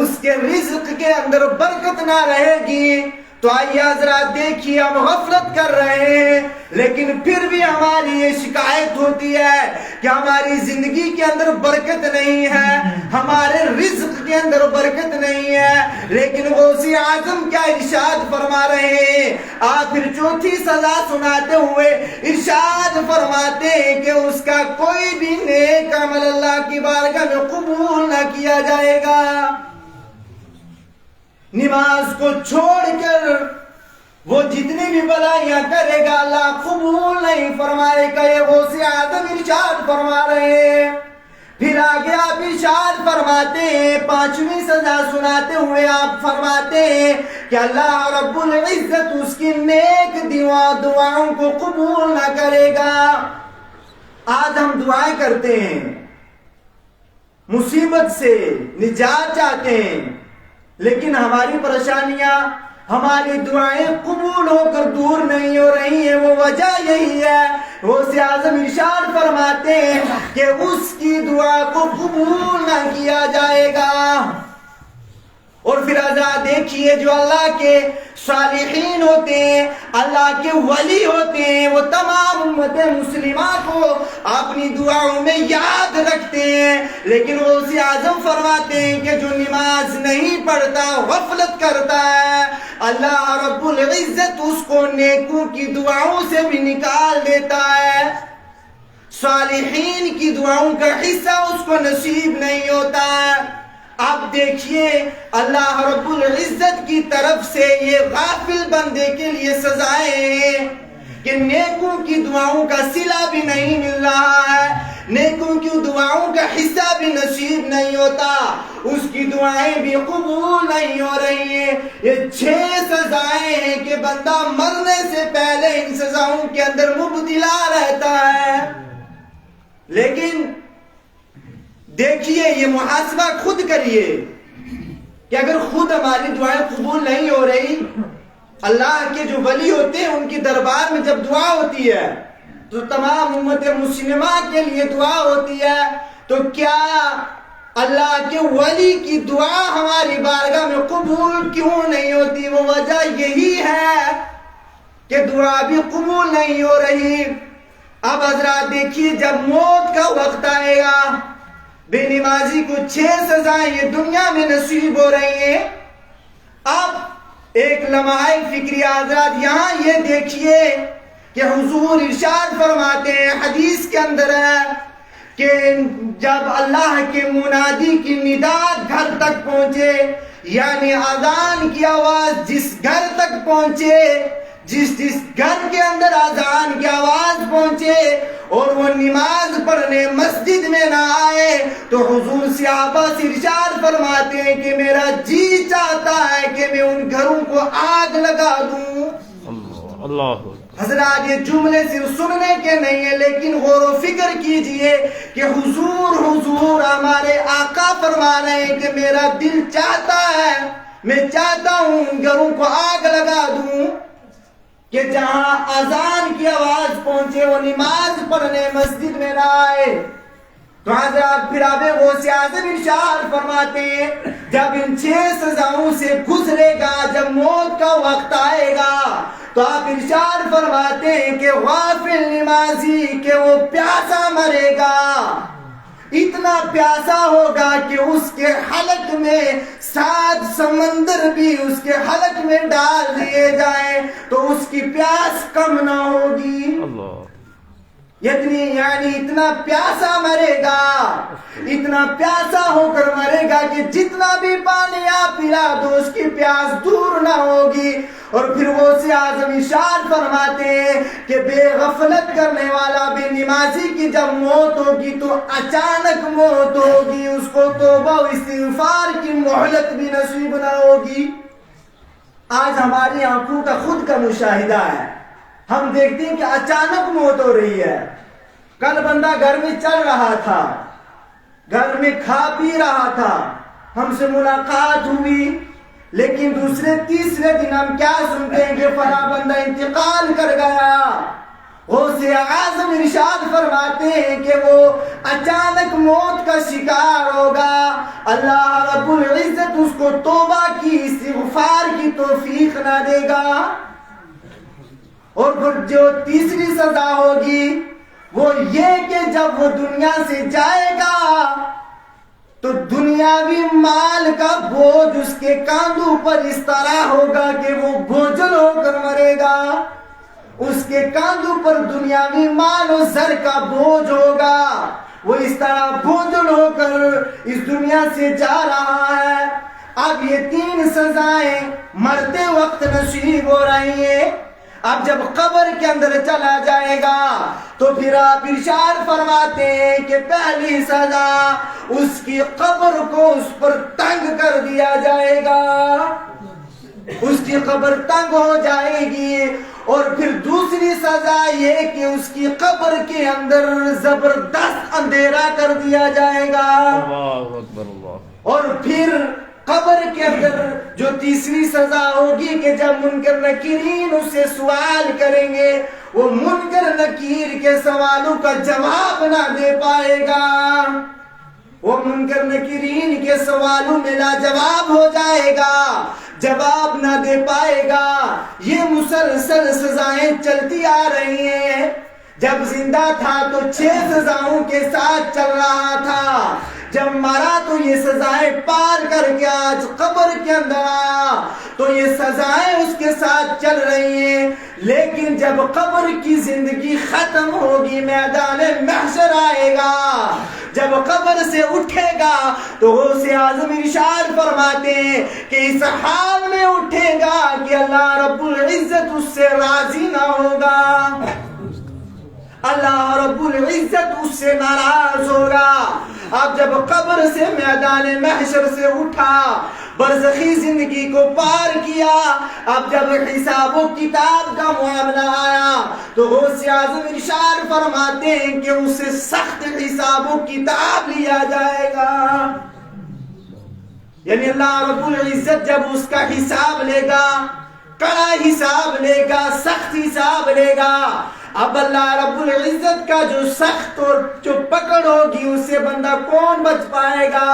اس کے رزق کے اندر برکت نہ رہے گی. تو آئیے حضرات دیکھیے ہم غفلت کر رہے ہیں لیکن پھر بھی ہماری یہ شکایت ہوتی ہے کہ ہماری زندگی کے اندر برکت نہیں ہے, ہمارے رزق کے اندر برکت نہیں ہے. لیکن غوث اعظم کیا ارشاد فرما رہے ہیں, آخر چوتھی سزا سناتے ہوئے ارشاد فرماتے ہیں کہ اس کا کوئی بھی نیک عمل اللہ کی بارگاہ میں قبول نہ کیا جائے گا. نماز کو چھوڑ کر وہ جتنی بھی بلائیاں کرے گا اللہ قبول نہیں فرمائے گا. یہ غوث اعظم ارشاد فرما رہے ہیں. پھر آگے آپ ارشاد فرماتے ہیں, پانچویں سزا سناتے ہوئے آپ فرماتے ہیں کہ اللہ رب العزت اس کی نیک دعاؤں کو قبول نہ کرے گا. آج ہم دعائیں کرتے ہیں, مصیبت سے نجات چاہتے ہیں, لیکن ہماری پریشانیاں, ہماری دعائیں قبول ہو کر دور نہیں ہو رہی ہیں. وہ وجہ یہی ہے, غوث اعظم ارشاد فرماتے ہیں کہ اس کی دعا کو قبول نہ کیا جائے گا. اور پھر حضرات دیکھیے جو اللہ کے صالحین ہوتے ہیں, اللہ کے ولی ہوتے ہیں, وہ تمام امت مسلمہ کو اپنی دعاؤں میں یاد رکھتے ہیں. لیکن غوث اعظم فرماتے ہیں کہ جو نماز نہیں پڑھتا, غفلت کرتا ہے, اللہ رب العزت اس کو نیکوں کی دعاؤں سے بھی نکال دیتا ہے. صالحین کی دعاؤں کا حصہ اس کو نصیب نہیں ہوتا ہے. اب دیکھیے اللہ رب العزت کی طرف سے یہ غافل بندے کے لیے سزائیں ہیں کہ نیکوں کی دعاؤں کا صلہ بھی نہیں مل رہا ہے, نیکوں کی دعاؤں کا حصہ بھی نصیب نہیں ہوتا, اس کی دعائیں بھی قبول نہیں ہو رہی ہیں. یہ 6 سزائیں ہیں کہ بندہ مرنے سے پہلے ان سزاؤں کے اندر مبتلا رہتا ہے. لیکن دیکھیے یہ محاسبہ خود کریے کہ اگر خود ہماری دعائیں قبول نہیں ہو رہی, اللہ کے جو ولی ہوتے ہیں ان کی دربار میں جب دعا ہوتی ہے تو تمام امت مسلمہ کے لیے دعا ہوتی ہے, تو کیا اللہ کے ولی کی دعا ہماری بارگاہ میں قبول کیوں نہیں ہوتی؟ وہ وجہ یہی ہے کہ دعا بھی قبول نہیں ہو رہی. اب حضرات دیکھیے جب موت کا وقت آئے گا, بے نمازی کو 6 سزائیں یہ دنیا میں نصیب ہو رہی ہیں. اب ایک لمحہ فکری حضرات یہاں یہ دیکھیے کہ حضور ارشاد فرماتے ہیں, حدیث کے اندر ہے کہ جب اللہ کے منادی کی نداد گھر تک پہنچے, یعنی اذان کی آواز جس گھر تک پہنچے, جس گھر کے اندر اذان کی آواز پہنچے اور وہ نماز پڑھنے مسجد میں نہ آئے, تو حضور صحابہ سے ارشاد فرماتے ہیں کہ میرا جی چاہتا ہے کہ میں ان گھروں کو آگ لگا دوں. اللہ حضرات یہ جملے صرف سننے کے نہیں ہیں, لیکن غور و فکر کیجئے کہ حضور ہمارے آقا فرما رہے ہیں کہ میرا دل چاہتا ہے, میں چاہتا ہوں ان گھروں کو آگ لگا دوں کہ جہاں اذان کی آواز پہنچے وہ نماز پڑھنے مسجد میں نہ آئے. تو حضرات پھر آپ غوث اعظم ارشاد فرماتے ہیں جب ان 6 سزاؤں سے گزرے گا, جب موت کا وقت آئے گا, تو آپ ارشاد فرماتے ہیں کہ غافل نمازی کہ وہ پیاسا مرے گا, اتنا پیاسا ہوگا کہ اس کے حلق میں 7 سمندر بھی اس کے حلق میں ڈال دیے جائیں تو اس کی پیاس کم نہ ہوگی. یعنی اتنا پیاسا مرے گا, اتنا پیاسا ہو کر مرے گا کہ جتنا بھی پانی آپ پلا دو اس کی پیاس دور نہ ہوگی. اور پھر غوث اعظم ارشاد فرماتے ہیں کہ بے غفلت کرنے والا بے نمازی کی جب موت ہوگی تو اچانک موت ہوگی, اس کو توبہ و استغفار کی مہلت بھی نصیب نہ ہوگی. آج ہماری آنکھوں کا خود کا مشاہدہ ہے, ہم دیکھتے ہیں کہ اچانک موت ہو رہی ہے. کل بندہ گھر میں چل رہا تھا, گھر میں کھا پی رہا تھا, ہم سے ملاقات ہوئی, لیکن دوسرے تیسرے دن ہم کیا سنتے ہیں کہ فلاں بندہ انتقال کر گیا. غوث اعظم ارشاد فرماتے ہیں کہ وہ اچانک موت کا شکار ہوگا، اللہ رب العزت اس کو توبہ کی استغفار کی توفیق نہ دے گا، اور پھر جو تیسری سزا ہوگی وہ یہ کہ جب وہ دنیا سے جائے گا تو دنیاوی مال کا بوجھ اس کے کاندھوں پر اس طرح ہوگا کہ وہ بوجھل ہو کر مرے گا، اس کے کاندھوں پر دنیاوی مال و زر کا بوجھ ہوگا، وہ اس طرح بوجھل ہو کر اس دنیا سے جا رہا ہے۔ اب یہ تین سزائیں مرتے وقت نصیب ہو رہی ہیں۔ اب جب قبر کے اندر چلا جائے گا تو پھر آپ ارشاد فرماتے ہیں کہ پہلی سزا اس کی قبر کو اس پر تنگ کر دیا جائے گا، اس کی قبر تنگ ہو جائے گی، اور پھر دوسری سزا یہ کہ اس کی قبر کے اندر زبردست اندھیرا کر دیا جائے گا، اللہ اکبر اللہ، اور پھر قبر کے اندر جو تیسری سزا ہوگی کہ جب منکر نکیرین اس سے سوال کریں گے وہ منکر نکیر کے سوالوں کا جواب نہ دے پائے گا، وہ منکر نکیرین کے سوالوں میں لاجواب ہو جائے گا، جواب نہ دے پائے گا۔ یہ مسلسل سزائیں چلتی آ رہی ہیں، جب زندہ تھا تو 6 سزاؤں کے ساتھ چل رہا تھا، جب مرا تو یہ سزائیں پار کر کے آج قبر کے اندر آیا تو یہ سزائیں اس کے ساتھ چل رہی ہیں، لیکن جب قبر کی زندگی ختم ہوگی، میدان محشر آئے گا، جب قبر سے اٹھے گا تو غوث اعظم ارشاد فرماتے ہیں کہ اس حال میں اٹھے گا کہ اللہ رب العزت اس سے راضی نہ ہوگا، اللہ رب العزت اس سے ناراض ہوگا۔ اب جب قبر سے میدان محشر سے اٹھا، برزخی زندگی کو پار کیا، اب جب حساب و کتاب کا معاملہ آیا تو غوث اعظم ارشاد فرماتے ہیں کہ اسے سخت حساب و کتاب لیا جائے گا، یعنی اللہ رب العزت جب اس کا حساب لے گا، کڑا حساب لے گا، سخت حساب لے گا، اب اللہ رب العزت کا جو سخت اور جو پکڑ ہوگی اس سے بندہ کون بچ پائے گا؟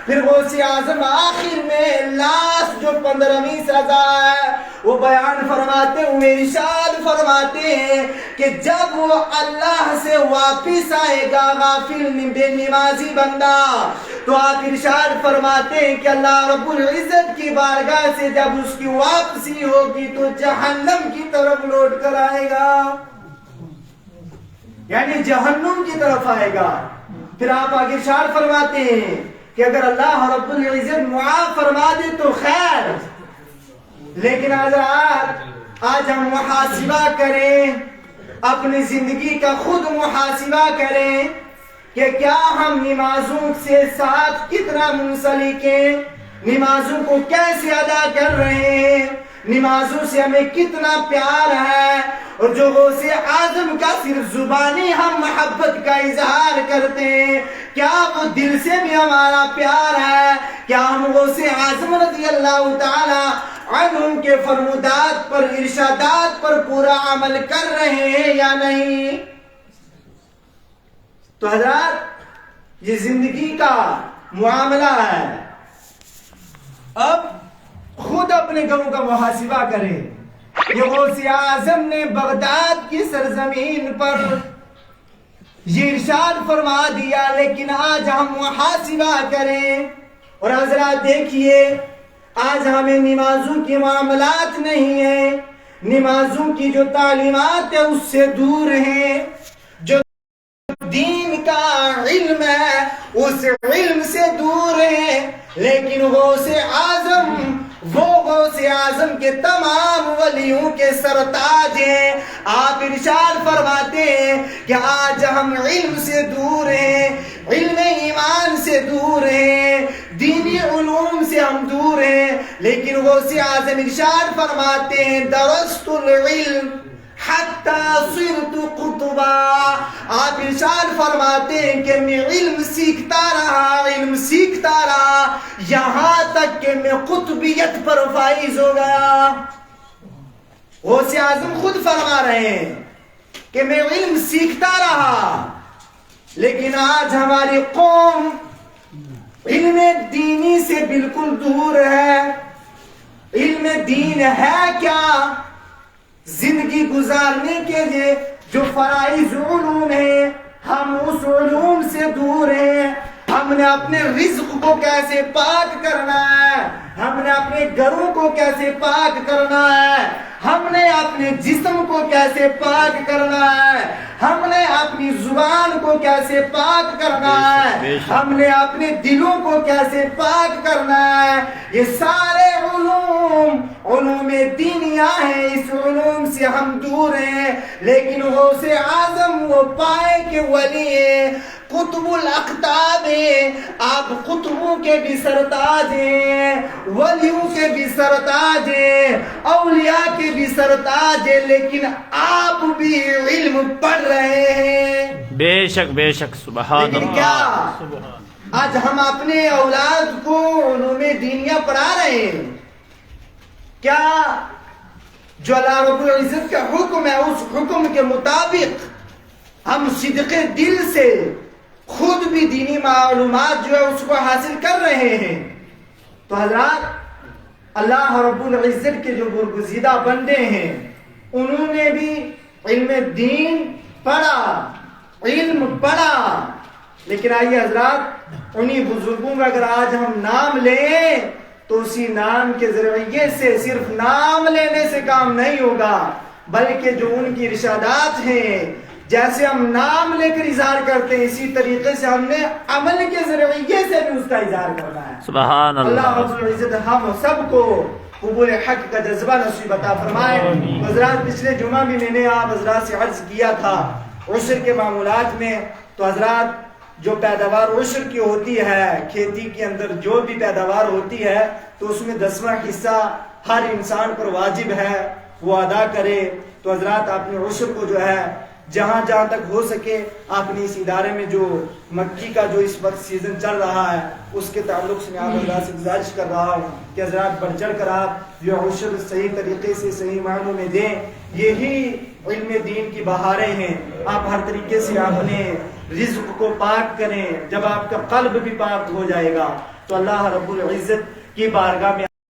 پھر غوث اعظم آخر میں لاسٹ جو 15ویں سزا ہے وہ بیان فرماتے ہوئے ارشاد فرماتے ہیں کہ جب وہ اللہ سے واپس آئے گا غافل بے نمازی بندہ، تو آپ ارشاد فرماتے ہیں کہ اللہ رب العزت کی بارگاہ سے جب اس کی واپسی ہوگی تو جہنم کی طرف لوٹ کر آئے گا، یعنی جہنم کی طرف آئے گا۔ پھر آپ آگے ارشاد فرماتے ہیں کہ اگر اللہ رب العزت معاف فرما دے تو خیر، لیکن آج ہم محاسبہ کریں، اپنی زندگی کا خود محاسبہ کریں کہ کیا ہم نمازوں سے ساتھ کتنا منسلک ہیں، نمازوں کو کیسے ادا کر رہے ہیں، نمازوں سے ہمیں کتنا پیار ہے، اور جو غوث اعظم کا صرف زبانی ہم محبت کا اظہار کرتے ہیں کیا وہ دل سے بھی ہمارا پیار ہے؟ کیا ہم غوث اعظم رضی اللہ تعالی عنہ کے فرمودات پر ارشادات پر پورا عمل کر رہے ہیں یا نہیں؟ تو حضرات یہ زندگی کا معاملہ ہے، اب خود اپنے گھروں کا محاسبہ کریں۔ یہ غوث اعظم نے بغداد کی سرزمین پر یہ ارشاد فرما دیا، لیکن آج ہم محاسبہ کریں، اور حضرات دیکھیے آج ہمیں نمازوں کے معاملات نہیں ہیں، نمازوں کی جو تعلیمات ہے اس سے دور ہیں، جو دین کا علم ہے اس علم سے دور ہیں، لیکن غوث اعظم وہ غوث اعظم کے تمام ولیوں کے سرتاج ہیں۔ آپ ارشاد فرماتے ہیں کہ آج ہم علم سے دور ہیں، علم ایمان سے دور ہیں، دینی علوم سے ہم دور ہیں، لیکن غوث اعظم ارشاد فرماتے ہیں درست العلم حتی صرت قطبا، آپ ارشاد فرماتے ہیں کہ میں علم سیکھتا رہا یہاں تک کہ میں قطبیت پر فائز ہو گیا۔ غوث اعظم خود فرما رہے ہیں کہ میں علم سیکھتا رہا، لیکن آج ہماری قوم علم دینی سے بالکل دور ہے۔ علم دین ہے کیا؟ زندگی گزارنے کے لیے جو فرائض علوم ہیں ہم اس علوم سے دور ہیں۔ ہم نے اپنے رزق کو کیسے پاک کرنا ہے، ہم نے اپنے گھروں کو کیسے پاک کرنا ہے، ہم نے اپنے جسم کو کیسے پاک کرنا ہے، ہم نے اپنی زبان کو کیسے پاک کرنا ہے، ہم نے اپنے دلوں کو کیسے پاک کرنا ہے۔ یہ سارے علوم دینیا ہیں، اس علوم سے ہم دور ہیں۔ لیکن غوث اعظم وہ پائے کہ ولی ہے، قطب الاقطاب ہیں، آپ قطبوں کے بھی سرتاج ہیں، ولیوں کے بھی سرتاج ہیں، اولیاء کے بھی سرتاج ہیں، لیکن آپ بھی علم پڑھ رہے ہیں۔ بے شک بے شک، سبحان لیکن اللہ۔ کیا آج ہم اپنے اولاد کو علوم دینیا پڑھا رہے ہیں؟ کیا جو اللہ رب العزت کا حکم ہے اس حکم کے مطابق ہم صدق دل سے خود بھی دینی معلومات جو ہے اس کو حاصل کر رہے ہیں؟ تو حضرات، اللہ رب العزت کے جو برگزیدہ بندے ہیں انہوں نے بھی علم دین پڑھا، علم پڑھا، لیکن آئیے حضرات انہی بزرگوں کا اگر آج ہم نام لیں تو اسی نام کے ذریعے سے صرف نام لینے سے کام نہیں ہوگا، بلکہ جو ان کی ارشادات ہیں جیسے ہم نام لے کر اظہار کرتے ہیں اسی طریقے سے ہم نے عمل کے ذریعے سے بھی اس کا اظہار کرنا ہے۔ سبحان اللہ۔ اللہ رب العزت ہم سب کو قبول حق کا جذبہ نصیب عطا فرمائے۔ حضرات پچھلے جمعہ بھی میں نے آپ حضرات سے عرض کیا تھا عشر کے معمولات میں، تو حضرات جو پیداوار عشر کی ہوتی ہے، کھیتی کے اندر جو بھی پیداوار ہوتی ہے تو اس میں 10واں حصہ ہر انسان پر واجب ہے وہ ادا کرے۔ تو حضرات آپ نے عشر کو جو ہے جہاں جہاں تک ہو سکے آپ نے اس ادارے میں جو مکی کا جو اس وقت سیزن چل رہا ہے اس کے تعلق سے میں آپ حضرات سے گزارش کر رہا ہوں کہ حضرات بڑھ چڑھ کر آپ یہ عشر صحیح طریقے سے صحیح معنوں میں دیں۔ یہی علم دین کی بہاریں ہیں۔ آپ ہر طریقے سے اپنے رزق کو پاک کریں، جب آپ کا قلب بھی پاک ہو جائے گا تو اللہ رب العزت کی بارگاہ میں